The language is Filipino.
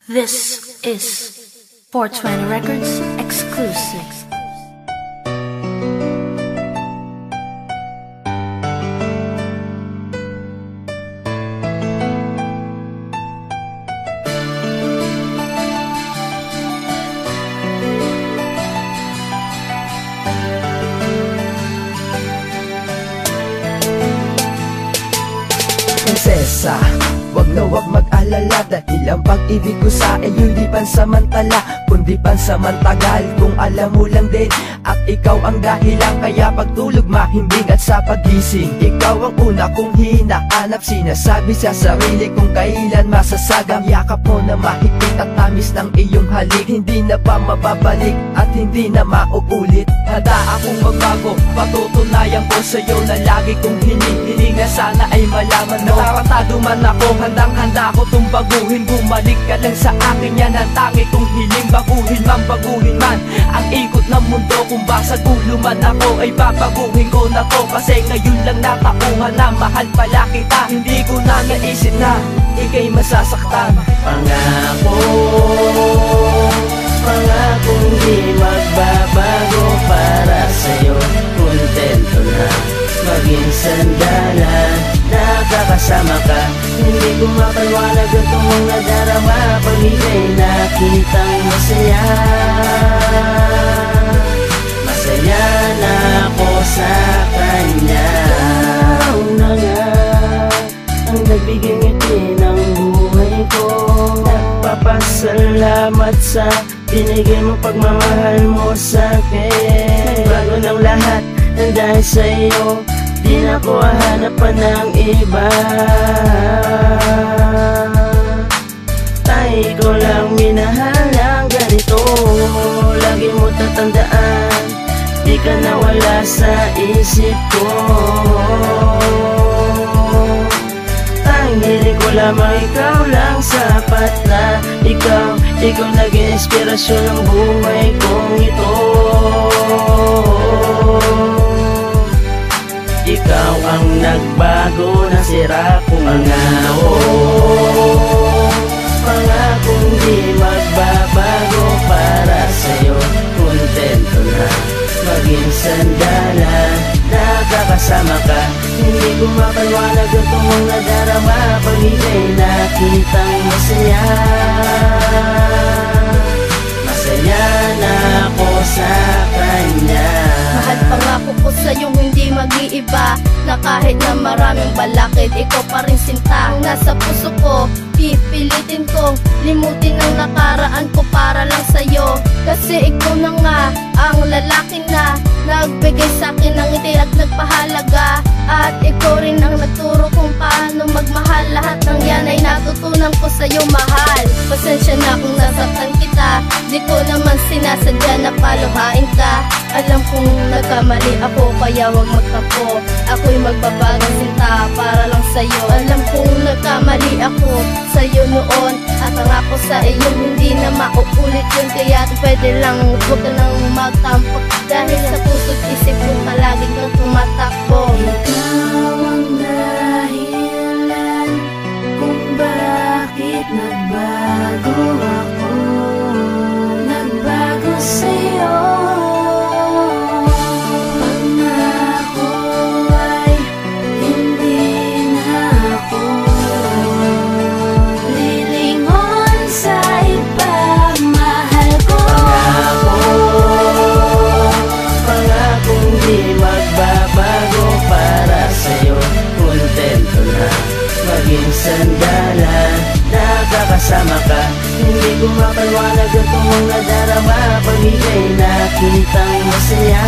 This is 420 Records exclusive. Prinsesa, wag na wag mag-alala, dahil ang pag-ibig ko sa iyo'y di pansamantala, kundi pansamantagal. Kung alam mo lang din, at ikaw ang dahilan, kaya pagtulog mahimbing at sa pagising ikaw ang una kong hinahanap. Sinasabi sa sarili kung kailan masasagam yakap mo na mahigpit at tamis ng iyong halik. Hindi na ba mababalik at hindi na mauulit? Handa akong magbago, patutunayan ko sa'yo na lagi kong hinihiling na sana ay malaman mo. Natarantado man ako, handang-handa ko itong baguhin. Bumalik ka lang sa akin, yan ang tangi kong hiling. Baguhin man ang ikot ng mundo. Kung basag ulo man ako, ay babaguhin ko na to. Kasi ngayon lang natauhan na mahal pala kita. Hindi ko na naisip na ika'y masasaktan. Pangakong di magbabago para sa'yo. Kontento na maging sandalan, nakakasama ka. Hindi ko mapaliwanag ang tumong nadarama pag ika'y nakitang masaya. Masaya na ako sa kanya. Ikaw na nga ang nagbigay ngiti ng buhay ko. Nagpapasalamat sa binigay mo pagmamahal mo sa'kin. Bago ng lahat ng dahil sa'yo, di na ko hahanapan ng iba. Tayo ko lang minahal ng ganito. Lagi mo tatandaan, di ka nawala sa isip ko. Tanghiling ko lamang ikaw lang sapat na. Ikaw naging inspirasyon ng buhay kong ito. Ikaw ang nagbago na sira kong pangakong di magbabago para sa'yo. Kontento na maging sandalan, nakakasama ka. Hindi ko mapaliwanag ang tumong nadarama pag ika'y nakitang masaya. Masaya na ako sa kanya. Mahal pangako ko sa'yong hindi mag-iiba, na kahit na maraming balakid, ikaw pa rin sinta. Ang nasa puso ko, pipilitin kong limutin ang nakaraan ko para lang sa'yo. Kasi ikaw na nga ang lalaki na nagbigay sa'kin ng ngiti at nagpahalaga. At ikaw rin ang nagturo kung paano magmahal. Lahat ng yan ay natutunan ko sa'yo, mahal. Pasensya na kung nasaktan kita, di ko naman sinasadya na paluhain ka. Alam kong nagkamali ako, kaya wag magtapo. Ako'y magbabagang sinta para lang sa'yo. Alam kong nagkamali ako sa'yo noon, at ang ako sa iyo hindi na mauulit yun. Kaya pwede lang huwag ka nang magtampo, dahil sa puso't isip mo palagi kang tumatakbo. Ikaw ang dahilan kung bakit nagbago ako. Nagbago sa'yo. Pangako ay hindi na ako lilingon sa iba. Mahal ko. Pangakong di magbabago para sa'yo. Kontento na maging sandalan, nakakasama ka. Hindi ko mapaliwanag ang tumong nadarama pag ika'y nakitang masaya.